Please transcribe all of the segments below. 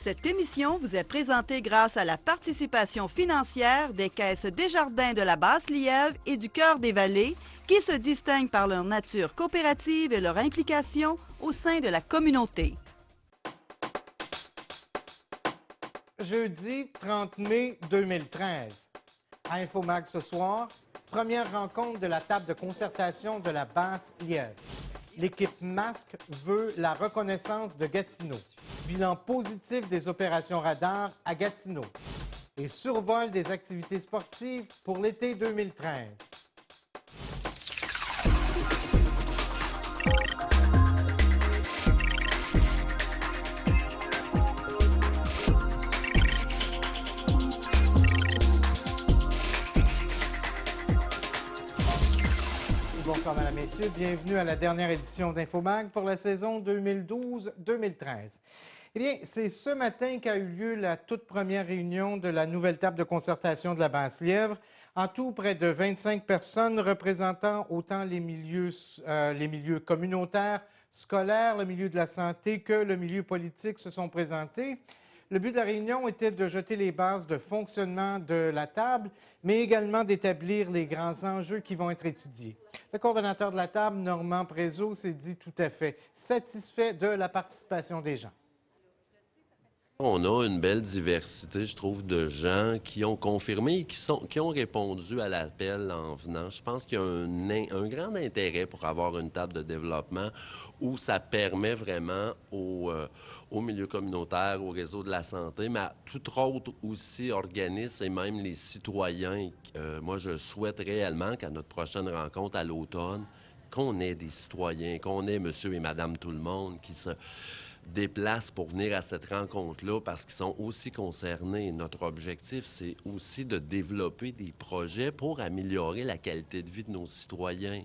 Cette émission vous est présentée grâce à la participation financière des caisses Desjardins de la Basse-Lièvre et du Cœur des Vallées, qui se distinguent par leur nature coopérative et leur implication au sein de la communauté. Jeudi 30 mai 2013. À Infomag ce soir, première rencontre de la table de concertation de la Basse-Lièvre. L'équipe Masque veut la reconnaissance de Gatineau. Bilan positif des opérations radar à Gatineau. Et survol des activités sportives pour l'été 2013. Bonsoir, mesdames, messieurs. Bienvenue à la dernière édition d'Infomag pour la saison 2012-2013. Eh bien, c'est ce matin qu'a eu lieu la toute première réunion de la nouvelle table de concertation de la Basse-Lièvre. En tout, près de 25 personnes représentant autant les milieux communautaires, scolaires, le milieu de la santé que le milieu politique se sont présentés. Le but de la réunion était de jeter les bases de fonctionnement de la table, mais également d'établir les grands enjeux qui vont être étudiés. Le coordonnateur de la table, Normand Prézot, s'est dit tout à fait satisfait de la participation des gens. On a une belle diversité, je trouve, de gens qui ont confirmé et qui ont répondu à l'appel en venant. Je pense qu'il y a un grand intérêt pour avoir une table de développement où ça permet vraiment au milieu communautaire, au réseau de la santé, mais à tout autre aussi organisme et même les citoyens. Moi, je souhaite réellement qu'à notre prochaine rencontre à l'automne, qu'on ait des citoyens, qu'on ait monsieur et madame tout le monde qui se déplacent pour venir à cette rencontre-là parce qu'ils sont aussi concernés. Notre objectif, c'est aussi de développer des projets pour améliorer la qualité de vie de nos citoyens.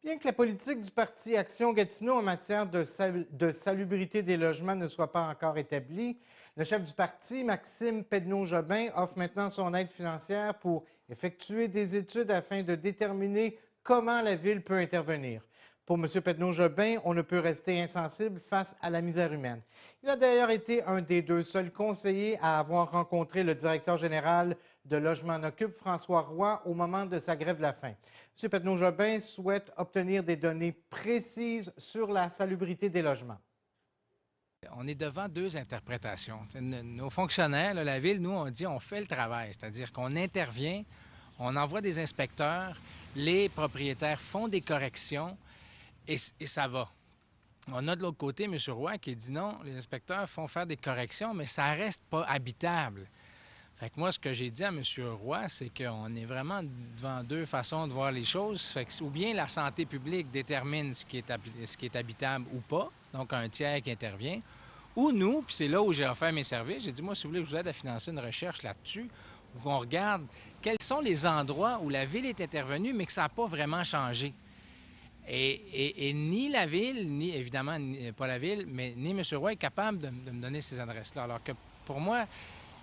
Bien que la politique du Parti Action Gatineau en matière de salubrité des logements ne soit pas encore établie, le chef du parti, Maxime Pedneau-Jobin, offre maintenant son aide financière pour effectuer des études afin de déterminer comment la Ville peut intervenir. Pour M. Pedneau-Jobin, on ne peut rester insensible face à la misère humaine. Il a d'ailleurs été un des deux seuls conseillers à avoir rencontré le directeur général de Logement en Occupe, François Roy, au moment de sa grève de la faim. M. Pedneau-Jobin souhaite obtenir des données précises sur la salubrité des logements. On est devant deux interprétations. Nos fonctionnaires, la Ville, nous, on dit on fait le travail, c'est-à-dire qu'on intervient, on envoie des inspecteurs, les propriétaires font des corrections, et ça va. On a de l'autre côté M. Roy qui dit non, les inspecteurs font faire des corrections, mais ça reste pas habitable. Fait que moi, ce que j'ai dit à M. Roy, c'est qu'on est vraiment devant deux façons de voir les choses. Fait que, ou bien la santé publique détermine ce qui est habitable ou pas, donc un tiers qui intervient, ou nous, puis c'est là où j'ai offert mes services, j'ai dit, moi, si vous voulez que je vous aide à financer une recherche là-dessus, où on regarde quels sont les endroits où la Ville est intervenue, mais que ça n'a pas vraiment changé. Et ni la Ville, ni évidemment pas la Ville, mais ni M. Roy est capable de me donner ces adresses-là. Alors que pour moi,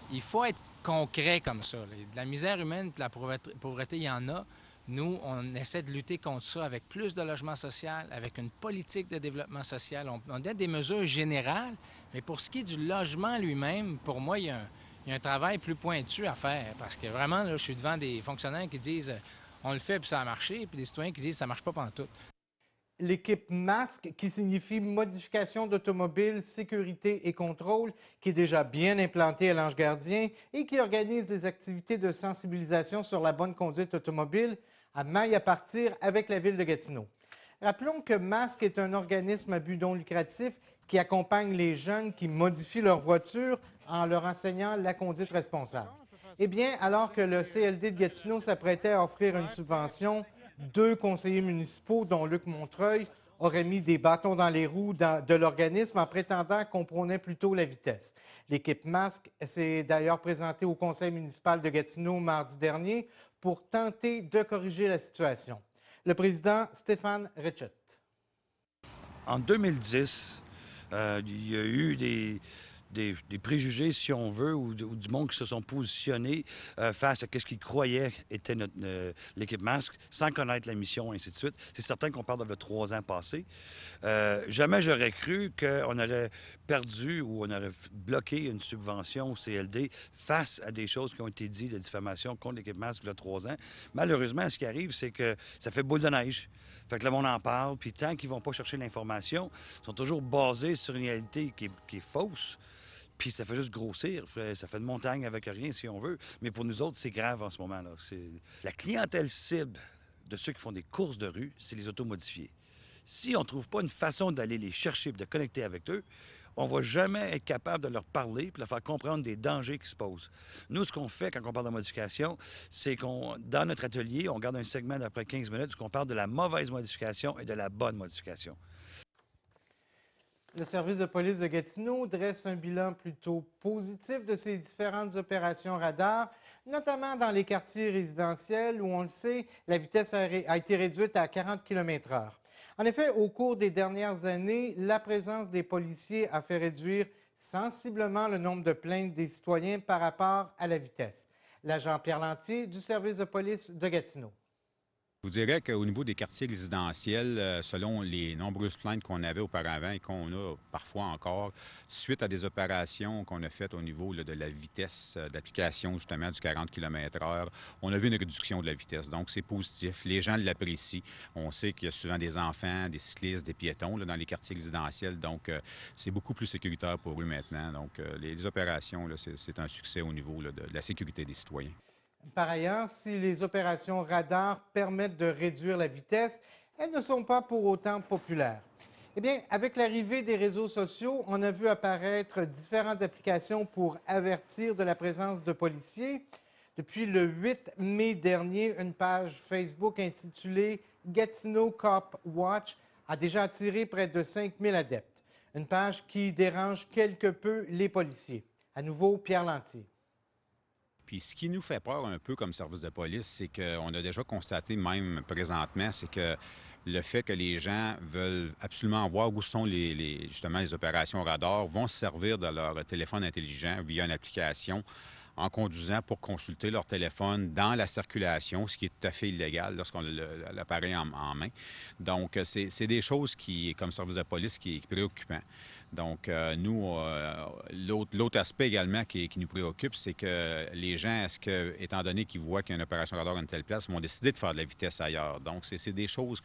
il faut être concret comme ça. De la misère humaine, de la pauvreté, il y en a. Nous, on essaie de lutter contre ça avec plus de logement social, avec une politique de développement social. On a des mesures générales, mais pour ce qui est du logement lui-même, pour moi, il y a un travail plus pointu à faire. Parce que vraiment, là, je suis devant des fonctionnaires qui disent on le fait puis ça a marché, puis des citoyens qui disent ça ne marche pas pantoute. L'équipe Masque, qui signifie modification d'automobile, sécurité et contrôle, qui est déjà bien implantée à l'Ange-Gardien et qui organise des activités de sensibilisation sur la bonne conduite automobile, a maille à partir avec la Ville de Gatineau. Rappelons que Masque est un organisme à but non lucratif qui accompagne les jeunes qui modifient leur voiture en leur enseignant la conduite responsable. Eh bien, alors que le CLD de Gatineau s'apprêtait à offrir une subvention, deux conseillers municipaux, dont Luc Montreuil, auraient mis des bâtons dans les roues de l'organisme en prétendant qu'on prônait plutôt la vitesse. L'équipe Masque s'est d'ailleurs présentée au conseil municipal de Gatineau mardi dernier pour tenter de corriger la situation. Le président Stéphane Richet. En 2010, il y a eu des préjugés, si on veut, ou du monde qui se sont positionnés face à ce qu'ils croyaient était l'équipe masque, sans connaître la mission, et ainsi de suite. C'est certain qu'on parle de 3 ans passés. Jamais j'aurais cru qu'on aurait perdu ou on aurait bloqué une subvention au CLD face à des choses qui ont été dites de diffamation contre l'équipe masque il y a 3 ans. Malheureusement, ce qui arrive, c'est que ça fait boule de neige. Fait que le monde en parle, puis tant qu'ils ne vont pas chercher l'information, ils sont toujours basés sur une réalité qui est fausse. Puis ça fait juste grossir, ça fait une montagne avec rien si on veut. Mais pour nous autres, c'est grave en ce moment-là. La clientèle cible de ceux qui font des courses de rue, c'est les autos modifiées. Si on ne trouve pas une façon d'aller les chercher et de connecter avec eux, on ne va jamais être capable de leur parler et de leur faire comprendre des dangers qui se posent. Nous, ce qu'on fait quand on parle de modification, c'est dans notre atelier, on garde un segment d'après 15 minutes où on parle de la mauvaise modification et de la bonne modification. Le service de police de Gatineau dresse un bilan plutôt positif de ces différentes opérations radar, notamment dans les quartiers résidentiels où, on le sait, la vitesse a été réduite à 40 km/h. En effet, au cours des dernières années, la présence des policiers a fait réduire sensiblement le nombre de plaintes des citoyens par rapport à la vitesse. L'agent Pierre Lantier du service de police de Gatineau. Je vous dirais qu'au niveau des quartiers résidentiels, selon les nombreuses plaintes qu'on avait auparavant et qu'on a parfois encore, suite à des opérations qu'on a faites au niveau de la vitesse d'application justement du 40 km/h, on a vu une réduction de la vitesse. Donc c'est positif. Les gens l'apprécient. On sait qu'il y a souvent des enfants, des cyclistes, des piétons dans les quartiers résidentiels. Donc c'est beaucoup plus sécuritaire pour eux maintenant. Donc les opérations, c'est un succès au niveau de la sécurité des citoyens. Par ailleurs, si les opérations radar permettent de réduire la vitesse, elles ne sont pas pour autant populaires. Eh bien, avec l'arrivée des réseaux sociaux, on a vu apparaître différentes applications pour avertir de la présence de policiers. Depuis le 8 mai dernier, une page Facebook intitulée Gatineau Cop Watch a déjà attiré près de 5000 adeptes. Une page qui dérange quelque peu les policiers. À nouveau, Pierre Lantier. Puis ce qui nous fait peur un peu comme service de police, c'est qu'on a déjà constaté même présentement, c'est que le fait que les gens veulent absolument voir où sont justement les opérations radar, vont se servir de leur téléphone intelligent via une application en conduisant pour consulter leur téléphone dans la circulation, ce qui est tout à fait illégal lorsqu'on a l'appareil en main. Donc, c'est des choses qui, comme service de police, qui est préoccupant. Donc, nous, l'autre aspect également qui nous préoccupe, c'est que les gens, étant donné qu'ils voient qu'il y a une opération radar à une telle place, vont décider de faire de la vitesse ailleurs. Donc, c'est des choses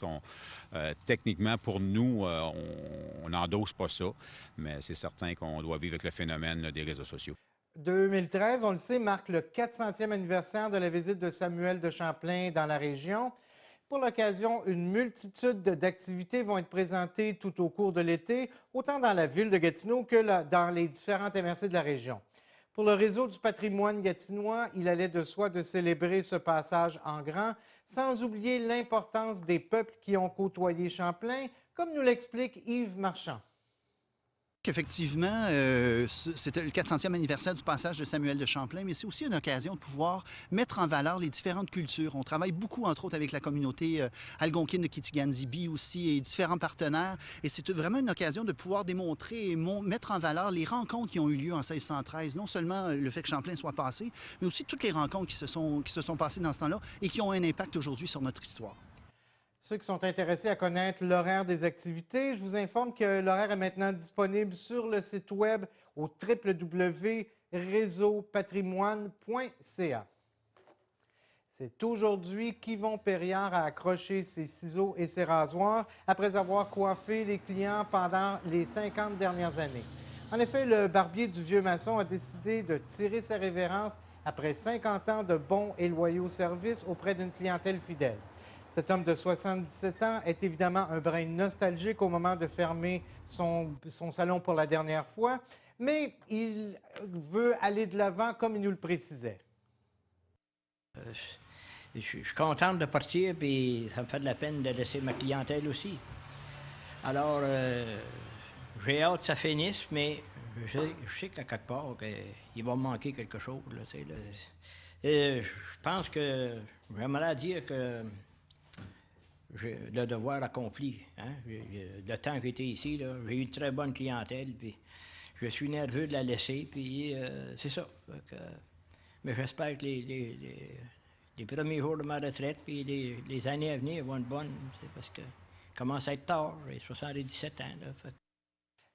techniquement, pour nous, on n'endosse pas ça, mais c'est certain qu'on doit vivre avec le phénomène des réseaux sociaux. 2013, on le sait, marque le 400e anniversaire de la visite de Samuel de Champlain dans la région. Pour l'occasion, une multitude d'activités vont être présentées tout au cours de l'été, autant dans la ville de Gatineau que dans les différentes MRC de la région. Pour le réseau du patrimoine gatinois, il allait de soi de célébrer ce passage en grand, sans oublier l'importance des peuples qui ont côtoyé Champlain, comme nous l'explique Yves Marchand. Effectivement, c'était le 400e anniversaire du passage de Samuel de Champlain, mais c'est aussi une occasion de pouvoir mettre en valeur les différentes cultures. On travaille beaucoup, entre autres, avec la communauté algonquine de Kitigan-Zibi aussi et différents partenaires. Et c'est vraiment une occasion de pouvoir démontrer et mettre en valeur les rencontres qui ont eu lieu en 1613. Non seulement le fait que Champlain soit passé, mais aussi toutes les rencontres qui se sont passées dans ce temps-là et qui ont un impact aujourd'hui sur notre histoire. Ceux qui sont intéressés à connaître l'horaire des activités, je vous informe que l'horaire est maintenant disponible sur le site web au www.réseaupatrimoine.ca. C'est aujourd'hui qu'Yvon Perriard a accroché ses ciseaux et ses rasoirs après avoir coiffé les clients pendant les 50 dernières années. En effet, le barbier du vieux maçon a décidé de tirer sa révérence après 50 ans de bons et loyaux services auprès d'une clientèle fidèle. Cet homme de 77 ans est évidemment un brin nostalgique au moment de fermer son salon pour la dernière fois, mais il veut aller de l'avant comme il nous le précisait. Je suis contente de partir, puis ça me fait de la peine de laisser ma clientèle aussi. Alors, j'ai hâte que ça finisse, mais je sais qu'à quelque part, il va me manquer quelque chose. Là, je pense que j'aimerais dire que j'ai le devoir accompli. Hein? Le temps que j'ai été ici, j'ai eu une très bonne clientèle, puis je suis nerveux de la laisser, puis c'est ça. Mais j'espère que les premiers jours de ma retraite, puis les années à venir vont être bonnes, parce que commence à être tard, j'ai 77 ans. Là,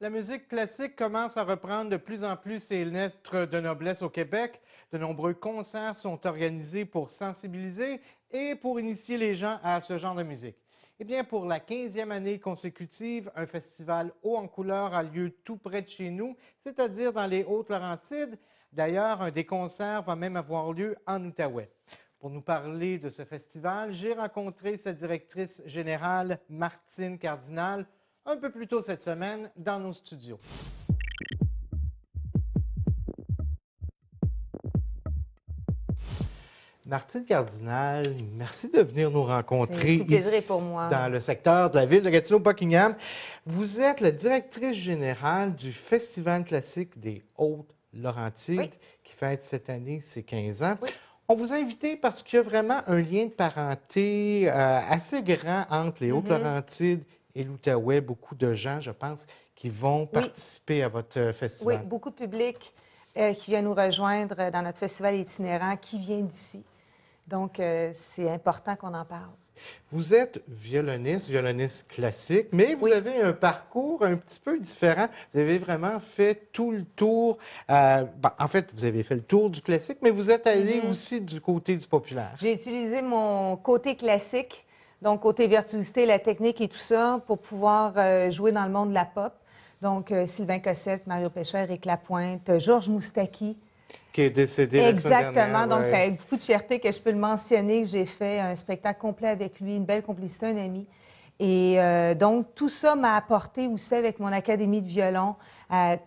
La musique classique commence à reprendre de plus en plus ses lettres de noblesse au Québec. De nombreux concerts sont organisés pour sensibiliser et pour initier les gens à ce genre de musique. Eh bien, pour la 15e année consécutive, un festival haut en couleur a lieu tout près de chez nous, c'est-à-dire dans les Hautes-Laurentides. D'ailleurs, un des concerts va même avoir lieu en Outaouais. Pour nous parler de ce festival, j'ai rencontré sa directrice générale, Martine Cardinal, un peu plus tôt cette semaine dans nos studios. Martine Cardinal, merci de venir nous rencontrer ici, pour moi. Dans le secteur de la ville de Gatineau-Buckingham. Vous êtes la directrice générale du Festival classique des Hautes-Laurentides, qui fête cette année ses 15 ans. Oui. On vous a invité parce qu'il y a vraiment un lien de parenté assez grand entre les Hautes-Laurentides et l'Outaouais. Beaucoup de gens, je pense, qui vont participer à votre festival. Oui, beaucoup de public qui vient nous rejoindre dans notre festival itinérant, qui vient d'ici. Donc, c'est important qu'on en parle. Vous êtes violoniste classique, mais vous avez un parcours un petit peu différent. Vous avez vraiment fait tout le tour. En fait, vous avez fait le tour du classique, mais vous êtes allé aussi du côté du populaire. J'ai utilisé mon côté classique, donc côté virtuosité, la technique et tout ça, pour pouvoir jouer dans le monde de la pop. Donc, Sylvain Cossette, Mario Pécher, Éric Lapointe, Georges Moustaki. Qui est décédé la semaine dernière. Exactement. Donc, c'est avec beaucoup de fierté que je peux le mentionner, que j'ai fait un spectacle complet avec lui, une belle complicité, un ami. Et donc, tout ça m'a apporté aussi avec mon académie de violon à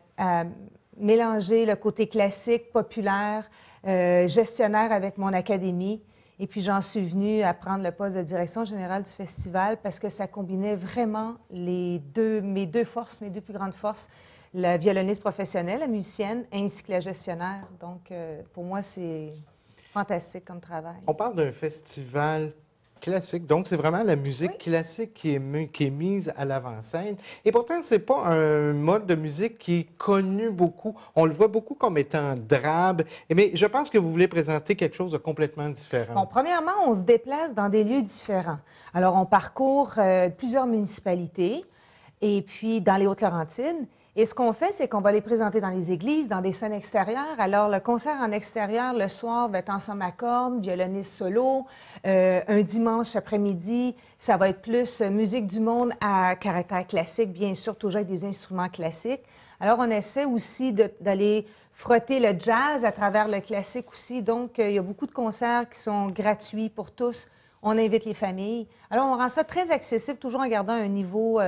mélanger le côté classique, populaire, gestionnaire avec mon académie. Et puis, j'en suis venue à prendre le poste de direction générale du festival parce que ça combinait vraiment mes deux forces, mes deux plus grandes forces. La violoniste professionnelle, la musicienne, ainsi que la gestionnaire. Donc, pour moi, c'est fantastique comme travail. On parle d'un festival classique, donc c'est vraiment la musique classique qui est mise à l'avant-scène. Et pourtant, ce n'est pas un mode de musique qui est connu beaucoup. On le voit beaucoup comme étant drabe. Mais je pense que vous voulez présenter quelque chose de complètement différent. Bon, premièrement, on se déplace dans des lieux différents. Alors, on parcourt plusieurs municipalités et puis dans les Hautes-Laurentides. Et ce qu'on fait, c'est qu'on va les présenter dans les églises, dans des scènes extérieures. Alors, le concert en extérieur, le soir, va être ensemble à cordes, violoniste solo. Un dimanche après-midi, ça va être plus musique du monde à caractère classique, bien sûr, toujours avec des instruments classiques. Alors, on essaie aussi d'aller frotter le jazz à travers le classique aussi. Donc, il y a beaucoup de concerts qui sont gratuits pour tous. On invite les familles. Alors, on rend ça très accessible, toujours en gardant un niveau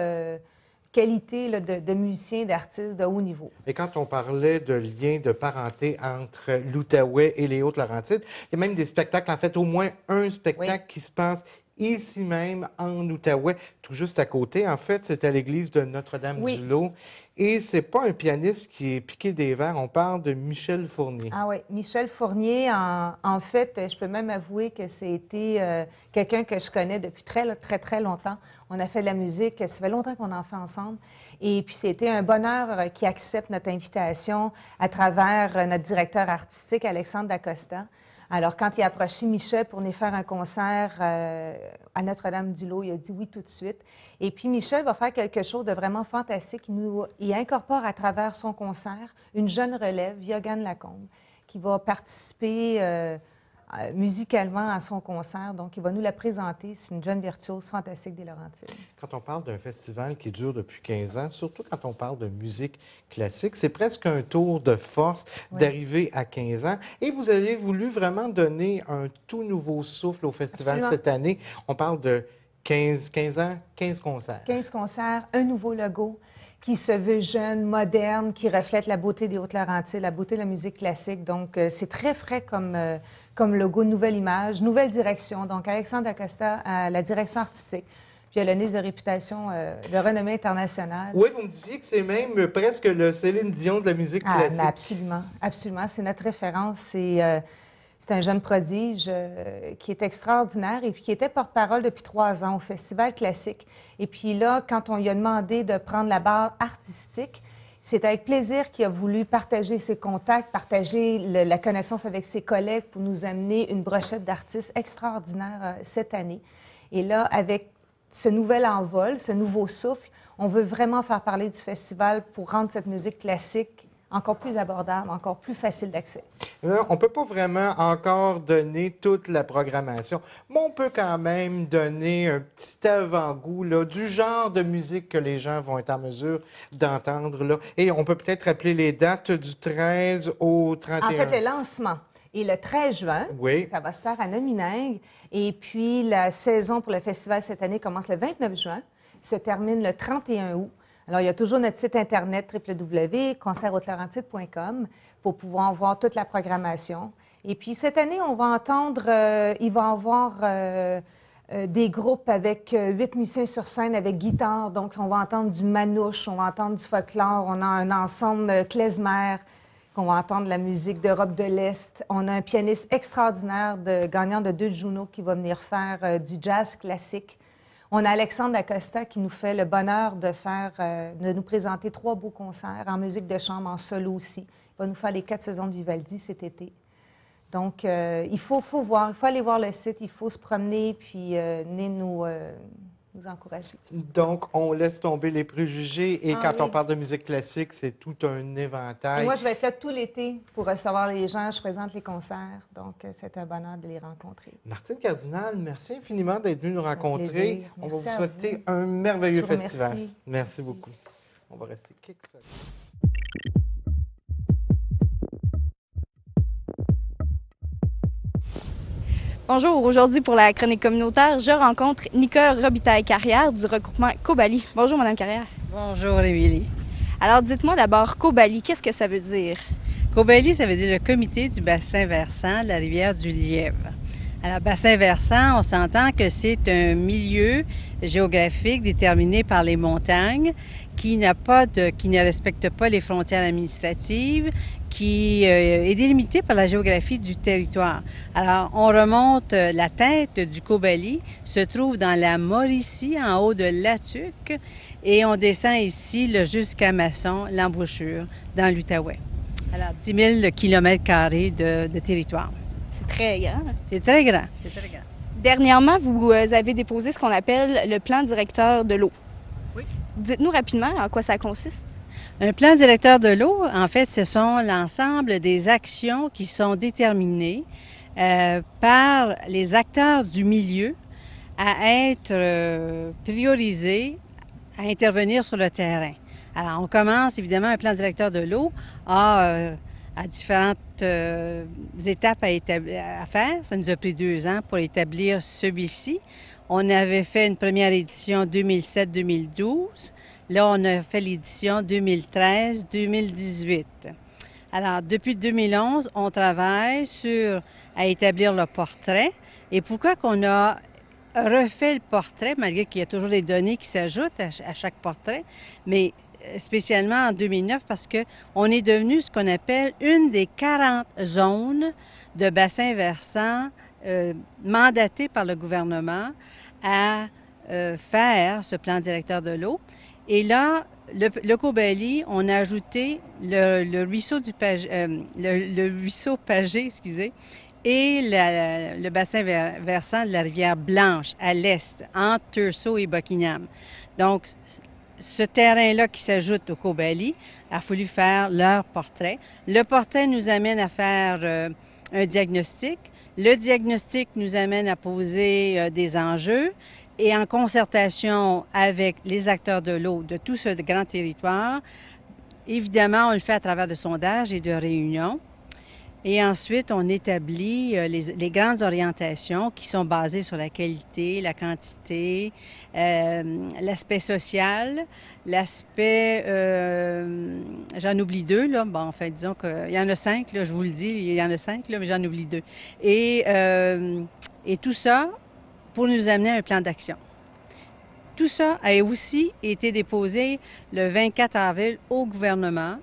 qualité là, de musiciens, d'artistes de haut niveau. Et quand on parlait de lien de parenté entre l'Outaouais et les Hautes-Laurentides, il y a même des spectacles, en fait, au moins un spectacle qui se passe ici même, en Outaouais, tout juste à côté. En fait, c'est à l'église de Notre-Dame-du-Lot. Et c'est pas un pianiste qui est piqué des verres, on parle de Michel Fournier. Ah oui, Michel Fournier, en fait, je peux même avouer que c'était quelqu'un que je connais depuis très longtemps. On a fait de la musique, ça fait longtemps qu'on en fait ensemble. Et puis, c'était un bonheur qu'il accepte notre invitation à travers notre directeur artistique, Alexandre Dacosta. Alors, quand il a approché Michel pour venir faire un concert à Notre-Dame-du-Lot, il a dit oui tout de suite. Et puis, Michel va faire quelque chose de vraiment fantastique. Il incorpore à travers son concert une jeune relève, Viogane Lacombe, qui va participer musicalement à son concert. Donc, il va nous la présenter. C'est une jeune virtuose fantastique des Laurentides. Quand on parle d'un festival qui dure depuis 15 ans, surtout quand on parle de musique classique, c'est presque un tour de force d'arriver à 15 ans. Et vous avez voulu vraiment donner un tout nouveau souffle au festival cette année. On parle de 15 ans, 15 concerts. 15 concerts, un nouveau logo qui se veut jeune, moderne, qui reflète la beauté des Hautes-Laurentides, la beauté de la musique classique. Donc, c'est très frais comme logo, nouvelle image, nouvelle direction. Donc, Alexandre Dacosta à la direction artistique, violoniste de réputation de renommée internationale. Oui, vous me disiez que c'est même presque le Céline Dion de la musique classique. Absolument, absolument. C'est notre référence. C'est un jeune prodige qui est extraordinaire et puis qui était porte-parole depuis 3 ans au Festival classique. Et puis là, quand on lui a demandé de prendre la barre artistique, C'est avec plaisir qu'il a voulu partager ses contacts, partager la connaissance avec ses collègues pour nous amener une brochette d'artistes extraordinaires cette année. Et là, avec ce nouvel envol, ce nouveau souffle, on veut vraiment faire parler du festival pour rendre cette musique classique encore plus abordable, encore plus facile d'accès. On ne peut pas vraiment encore donner toute la programmation, mais on peut quand même donner un petit avant-goût là, du genre de musique que les gens vont être en mesure d'entendre. Là. Et on peut peut-être rappeler les dates du 13 au 31. En fait, le lancement est le 13 juin. Oui. Ça va se faire à Nomineng. Et puis, la saison pour le festival cette année commence le 29 juin, se termine le 31 août. Alors, il y a toujours notre site Internet www.concerthautelaurentide.com pour pouvoir voir toute la programmation. Et puis, cette année, on va entendre, il va y avoir des groupes avec 8 musiciens sur scène avec guitare. Donc, on va entendre du manouche, on va entendre du folklore, on a un ensemble klezmer, qu'on va entendre la musique d'Europe de l'Est. On a un pianiste extraordinaire, gagnant de 2 Juno, qui va venir faire du jazz classique. On a Alexandre Acosta qui nous fait le bonheur de nous présenter 3 beaux concerts en musique de chambre, en solo aussi. Il va nous faire les 4 saisons de Vivaldi cet été. Donc, il faut aller voir le site, il faut se promener, puis venir nous encourager. Donc, on laisse tomber les préjugés et quand on parle de musique classique, c'est tout un éventail. Et moi, je vais être là tout l'été pour recevoir les gens. Je présente les concerts. Donc, c'est un bonheur de les rencontrer. Martine Cardinal, merci infiniment d'être venue nous rencontrer. On va vous souhaiter un merveilleux festival. Merci beaucoup. On va rester quelques secondes. Bonjour, aujourd'hui pour la chronique communautaire, je rencontre Nicole Robitaille-Carrière du regroupement Cobali. Bonjour Madame Carrière. Bonjour Émilie. Alors dites-moi d'abord Cobali, qu'est-ce que ça veut dire? Cobali, ça veut dire le comité du bassin versant de la rivière du Lièvre. Alors bassin versant, on s'entend que c'est un milieu géographique déterminé par les montagnes qui ne respecte pas les frontières administratives, qui est délimité par la géographie du territoire. Alors, on remonte, la tête du Cobali se trouve dans la Mauricie, en haut de Latuc, et on descend ici jusqu'à Masson, l'embouchure, dans l'Outaouais. Alors, 10 000 km² de territoire. C'est très grand. C'est très grand. C'est très grand. Dernièrement, vous avez déposé ce qu'on appelle le plan directeur de l'eau. Oui. Dites-nous rapidement en quoi ça consiste. Un plan directeur de l'eau, en fait, ce sont l'ensemble des actions qui sont déterminées par les acteurs du milieu à être priorisés à intervenir sur le terrain. Alors, on commence évidemment un plan directeur de l'eau à différentes étapes à faire. Ça nous a pris 2 ans pour établir celui-ci. On avait fait une première édition 2007-2012. Là, on a fait l'édition 2013-2018. Alors, depuis 2011, on travaille à établir le portrait. Et pourquoi qu'on a refait le portrait, malgré qu'il y a toujours des données qui s'ajoutent à chaque portrait, mais spécialement en 2009, parce qu'on est devenu ce qu'on appelle une des 40 zones de bassin versant mandatées par le gouvernement à faire ce plan directeur de l'eau. Et là, le Cobali, on a ajouté le ruisseau Pagé, excusez, et le bassin versant de la rivière Blanche à l'est, entre Thurso et Buckingham. Donc, ce terrain-là qui s'ajoute au Cobali a fallu faire leur portrait. Le portrait nous amène à faire un diagnostic. Le diagnostic nous amène à poser des enjeux. Et en concertation avec les acteurs de l'eau de tout ce grand territoire, évidemment, on le fait à travers de sondages et de réunions. Et ensuite, on établit les grandes orientations qui sont basées sur la qualité, la quantité, l'aspect social, l'aspect, j'en oublie 2, là, bon, en fait, disons qu'il y en a 5, là, je vous le dis, il y en a 5, là, mais j'en oublie 2. Et tout ça pour nous amener à un plan d'action. Tout ça a aussi été déposé le 24 avril au gouvernement.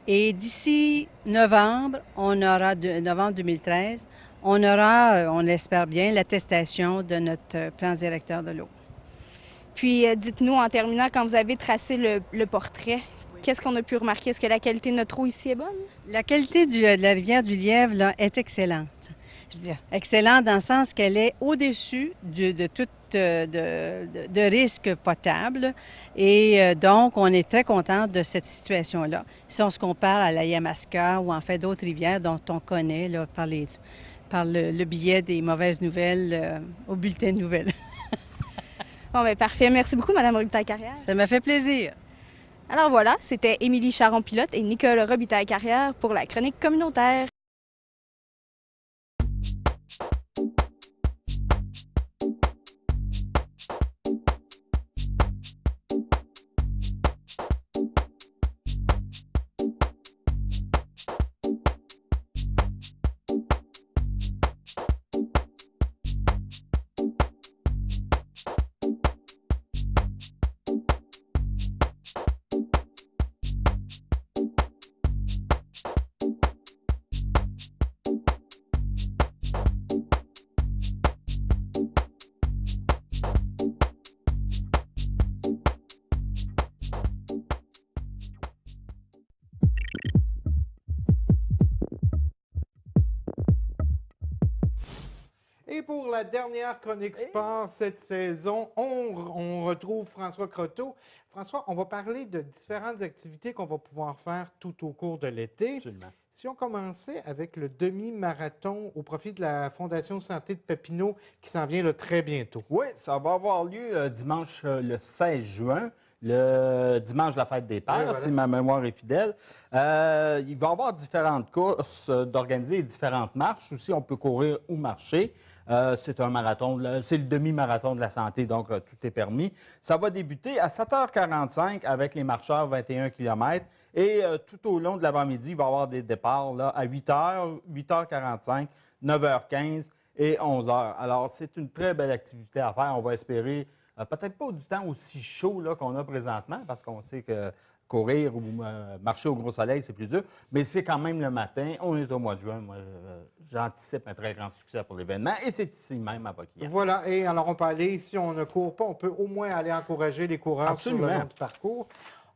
Et d'ici novembre, novembre 2013, on aura, on l'espère bien, l'attestation de notre plan directeur de l'eau. Puis, dites-nous en terminant, quand vous avez tracé le portrait, qu'est-ce qu'on a pu remarquer? Est-ce que la qualité de notre eau ici est bonne? La qualité de la rivière du Lièvre là, est excellente. Je veux dire, excellente dans le sens qu'elle est au-dessus de tout de risque potable. Et donc, on est très content de cette situation-là. Si on se compare à la Yamaska ou en fait d'autres rivières dont on connaît là, par le biais des mauvaises nouvelles au bulletin de nouvelles. Bon, bien, parfait. Merci beaucoup, Mme Robitaille-Carrière. Ça m'a fait plaisir. Alors voilà, c'était Émilie Charon-Pilote et Nicole Robitaille-Carrière pour la chronique communautaire. Et pour la dernière chronique sport cette saison, on retrouve François Croteau. François, on va parler de différentes activités qu'on va pouvoir faire tout au cours de l'été. Absolument. Si on commençait avec le demi-marathon au profit de la Fondation Santé de Papineau qui s'en vient là, très bientôt. Oui, ça va avoir lieu dimanche le 16 juin. Le dimanche de la fête des pères, oui, voilà. Si ma mémoire est fidèle. Il va y avoir différentes courses d'organiser et différentes marches. Aussi, on peut courir ou marcher. C'est un marathon, c'est le demi-marathon de la santé, donc tout est permis. Ça va débuter à 7h45 avec les marcheurs 21 km. Et tout au long de l'avant-midi, il va y avoir des départs là, à 8h, 8h45, 9h15 et 11h. Alors, c'est une très belle activité à faire. On va espérer peut-être pas du temps aussi chaud qu'on a présentement, parce qu'on sait que courir ou marcher au gros soleil, c'est plus dur, mais c'est quand même le matin. On est au mois de juin. Moi, j'anticipe un très grand succès pour l'événement, et c'est ici même à Buckingham. Voilà, et alors on peut aller, si on ne court pas, on peut au moins aller encourager les coureurs Absolument. sur le long du parcours.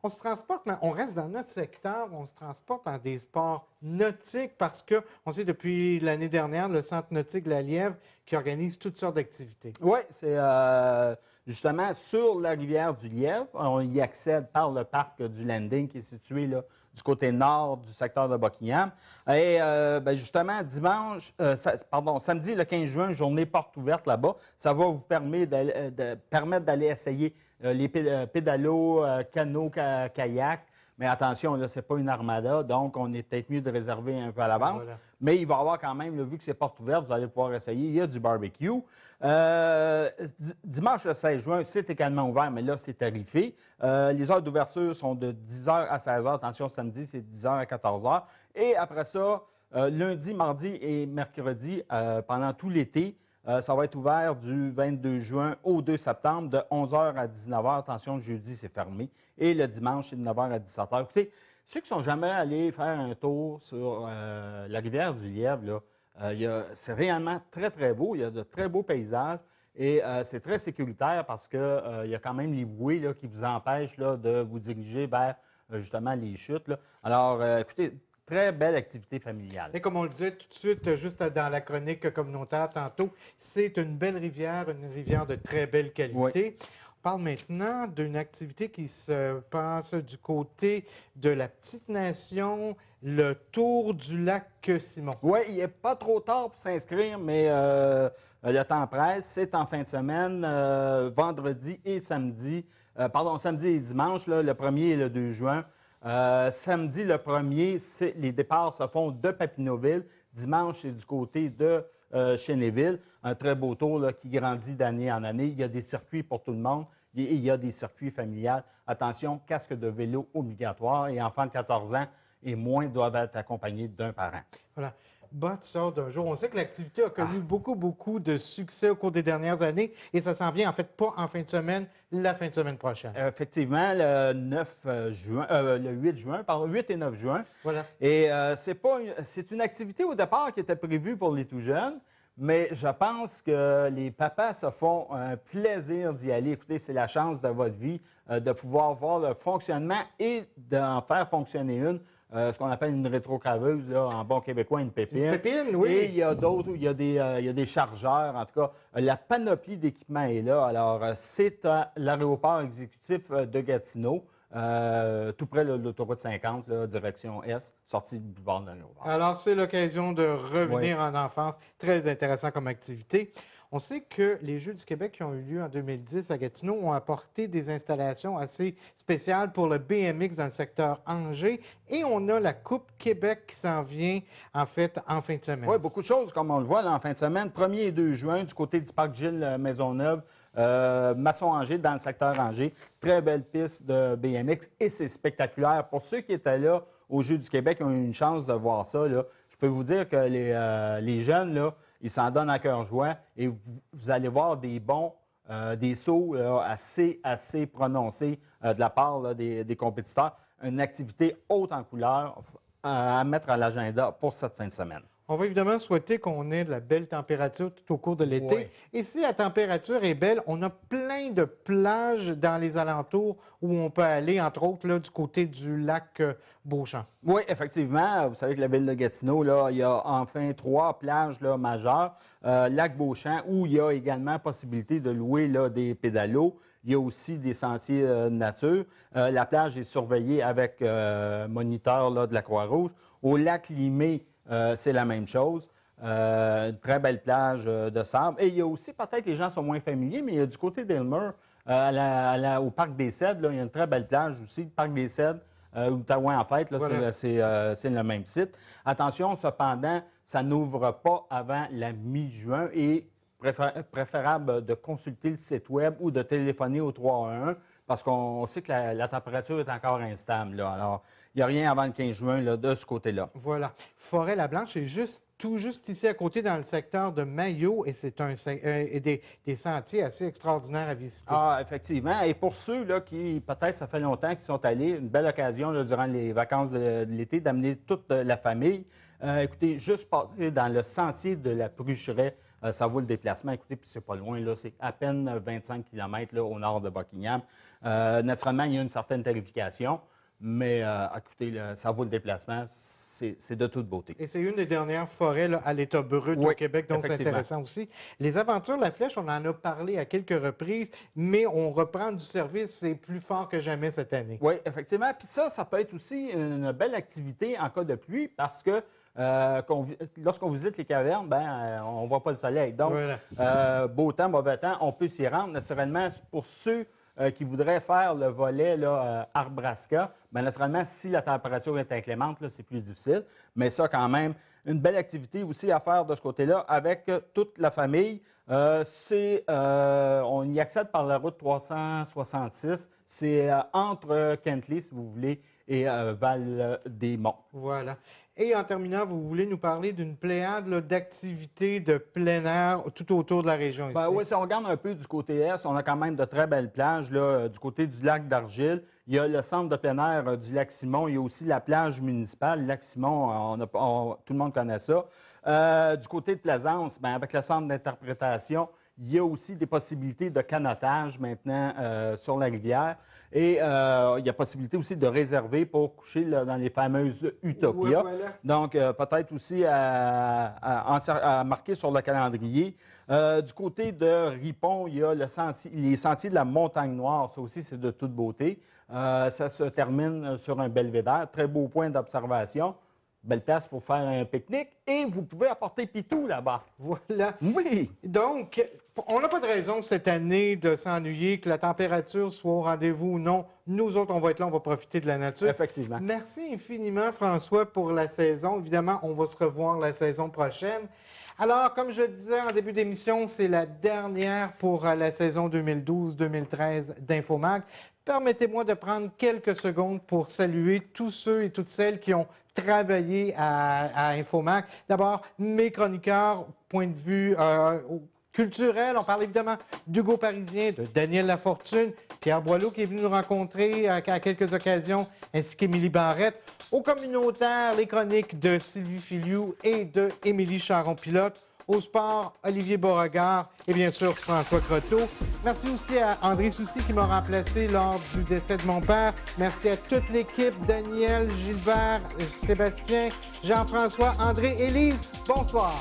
On se transporte, mais on reste dans notre secteur, on se transporte dans des sports nautiques parce qu'on sait depuis l'année dernière, le Centre nautique de la Lièvre qui organise toutes sortes d'activités. Oui, c'est justement sur la rivière du Lièvre. On y accède par le parc du Landing qui est situé là, du côté nord du secteur de Buckingham. Et justement, samedi le 15 juin, journée porte ouverte là-bas. Ça va vous permettre d'aller essayer les pédalos, canots, kayak. Mais attention, là, ce n'est pas une armada, donc on est peut-être mieux de réserver un peu à l'avance. Voilà. Mais il va y avoir quand même, là, vu que c'est porte ouverte, vous allez pouvoir essayer. Il y a du barbecue. Dimanche le 16 juin, c'est également ouvert, mais là, c'est tarifé. Les heures d'ouverture sont de 10h à 16h. Attention, samedi, c'est 10h à 14h. Et après ça, lundi, mardi et mercredi, pendant tout l'été, ça va être ouvert du 22 juin au 2 septembre, de 11h à 19h. Attention, le jeudi, c'est fermé. Et le dimanche, c'est de 9h à 17h. Écoutez, ceux qui ne sont jamais allés faire un tour sur la rivière du Lièvre, c'est réellement très, très beau. Il y a de très beaux paysages. Et c'est très sécuritaire parce qu'il y a quand même les bouées là, qui vous empêchent là, de vous diriger vers justement les chutes. Là. Alors, écoutez, très belle activité familiale. Et comme on le disait tout de suite, juste dans la chronique communautaire tantôt, c'est une belle rivière, une rivière de très belle qualité. Oui. On parle maintenant d'une activité qui se passe du côté de la petite nation, le tour du lac Simon. Oui, il n'est pas trop tard pour s'inscrire, mais le temps presse. C'est en fin de semaine, vendredi et samedi. Samedi et dimanche, là, le 1er et le 2 juin. Samedi, le 1er, les départs se font de Papineauville. Dimanche, c'est du côté de Chénéville. Un très beau tour là, qui grandit d'année en année. Il y a des circuits pour tout le monde. Il y a des circuits familiales. Attention, casque de vélo obligatoire. Et enfants de 14 ans et moins doivent être accompagnés d'un parent. Voilà. Bott sort d'un jour. On sait que l'activité a connu beaucoup de succès au cours des dernières années et ça s'en vient en fait pas en fin de semaine, la fin de semaine prochaine. Effectivement, le 8 et 9 juin. Voilà. Et c'est une activité au départ qui était prévue pour les tout jeunes, mais je pense que les papas se font un plaisir d'y aller. Écoutez, c'est la chance de votre vie de pouvoir voir le fonctionnement et d'en faire fonctionner une. Ce qu'on appelle une rétrocaveuse, là, en bon québécois, une pépine. Une pépine, oui. Et il y a d'autres, il y a des chargeurs, en tout cas. La panoplie d'équipements est là. Alors, c'est à l'aéroport exécutif de Gatineau. Tout près de l'autoroute 50, là, direction Est, sortie du boulevard de l'aéroport. Alors, c'est l'occasion de revenir en enfance. Très intéressant comme activité. On sait que les Jeux du Québec qui ont eu lieu en 2010 à Gatineau ont apporté des installations assez spéciales pour le BMX dans le secteur Angers. Et on a la Coupe Québec qui s'en vient, en fait, en fin de semaine. Oui, beaucoup de choses, comme on le voit là, en fin de semaine. 1er et 2 juin, du côté du parc Gilles Maisonneuve, Masson-Angers, dans le secteur Angers. Très belle piste de BMX et c'est spectaculaire. Pour ceux qui étaient là aux Jeux du Québec, qui ont eu une chance de voir ça, là, je peux vous dire que les jeunes, là, ils s'en donnent à cœur joie et vous allez voir des bons, des sauts là, assez prononcés de la part là, des compétiteurs. Une activité haute en couleur à mettre à l'agenda pour cette fin de semaine. On va évidemment souhaiter qu'on ait de la belle température tout au cours de l'été. Oui. Et si la température est belle, on a plein de plages dans les alentours où on peut aller, entre autres, là, du côté du lac Beauchamp. Oui, effectivement. Vous savez que la ville de Gatineau, là, il y a enfin 3 plages là, majeures. Lac Beauchamp, où il y a également possibilité de louer là, des pédalos. Il y a aussi des sentiers de nature. La plage est surveillée avec moniteur là, de la Croix-Rouge. Au lac Limay, c'est la même chose. Une très belle plage de sable. Et il y a aussi, peut-être les gens sont moins familiers, mais il y a du côté d'Elmer, au Parc des Cèdres, là, il y a une très belle plage aussi, le Parc des Cèdres, Outaouais en fait, là, voilà. c'est le même site. Attention, cependant, ça n'ouvre pas avant la mi-juin et préférable de consulter le site web ou de téléphoner au 311 parce qu'on sait que la température est encore instable. Là. Alors, il n'y a rien avant le 15 juin là, de ce côté-là. Voilà. Forêt-la-Blanche est tout juste ici à côté dans le secteur de Maillot et c'est des sentiers assez extraordinaires à visiter. Ah, effectivement. Et pour ceux là, qui, peut-être, ça fait longtemps qu'ils sont allés, une belle occasion là, durant les vacances de l'été d'amener toute la famille. Écoutez, juste passer dans le sentier de la Prucheraie, ça vaut le déplacement. Écoutez, puis c'est pas loin, là, c'est à peine 25 km là, au nord de Buckingham. Naturellement, il y a une certaine tarification, mais écoutez, là, ça vaut le déplacement. C'est de toute beauté. Et c'est une des dernières forêts là, à l'état brut au Québec, donc c'est intéressant aussi. Les aventures La Flèche, on en a parlé à quelques reprises, mais on reprend du service, c'est plus fort que jamais cette année. Oui, effectivement. Puis ça peut être aussi une belle activité en cas de pluie parce que lorsqu'on visite les cavernes, on ne voit pas le soleil. Donc, voilà. Beau temps, mauvais temps, on peut s'y rendre. Naturellement, pour ceux qui voudraient faire le volet là, Arbrasca, naturellement, si la température est inclémente, c'est plus difficile. Mais ça, quand même, une belle activité aussi à faire de ce côté-là avec toute la famille. On y accède par la route 366. C'est entre Kentley, si vous voulez, et Val-des-Monts. Voilà. Et en terminant, vous voulez nous parler d'une pléiade d'activités de plein air tout autour de la région ici? Oui, si on regarde un peu du côté est, on a quand même de très belles plages. Là, du côté du lac d'Argile, il y a le centre de plein air du lac Simon. Il y a aussi la plage municipale. Le lac Simon, tout le monde connaît ça. Du côté de Plaisance, avec le centre d'interprétation, il y a aussi des possibilités de canotage maintenant sur la rivière. Et il y a possibilité aussi de réserver pour coucher là, dans les fameuses Utopia. Ouais, voilà. Donc, peut-être aussi à marquer sur le calendrier. Du côté de Ripon, il y a les sentiers de la Montagne Noire. Ça aussi, c'est de toute beauté. Ça se termine sur un belvédère. Très beau point d'observation. Belle place pour faire un pique-nique. Et vous pouvez apporter Pitou là-bas. Voilà. Oui. Donc, on n'a pas de raison cette année de s'ennuyer, que la température soit au rendez-vous ou non. Nous autres, on va être là, on va profiter de la nature. Effectivement. Merci infiniment, François, pour la saison. Évidemment, on va se revoir la saison prochaine. Alors, comme je disais en début d'émission, c'est la dernière pour la saison 2012-2013 d'Infomac. Permettez-moi de prendre quelques secondes pour saluer tous ceux et toutes celles qui ont travaillé à Infomac. D'abord, mes chroniqueurs, point de vue culturel. On parle évidemment d'Hugo Parisien, de Daniel Lafortune, Pierre Boileau qui est venu nous rencontrer à quelques occasions, ainsi qu'Émilie Barrette. Au communautaire, les chroniques de Sylvie Filiou et de Émilie Charon-Pilote. Au sport, Olivier Beauregard et bien sûr François Croteau. Merci aussi à André Soucy qui m'a remplacé lors du décès de mon père. Merci à toute l'équipe, Daniel, Gilbert, Sébastien, Jean-François, André, Élise. Bonsoir.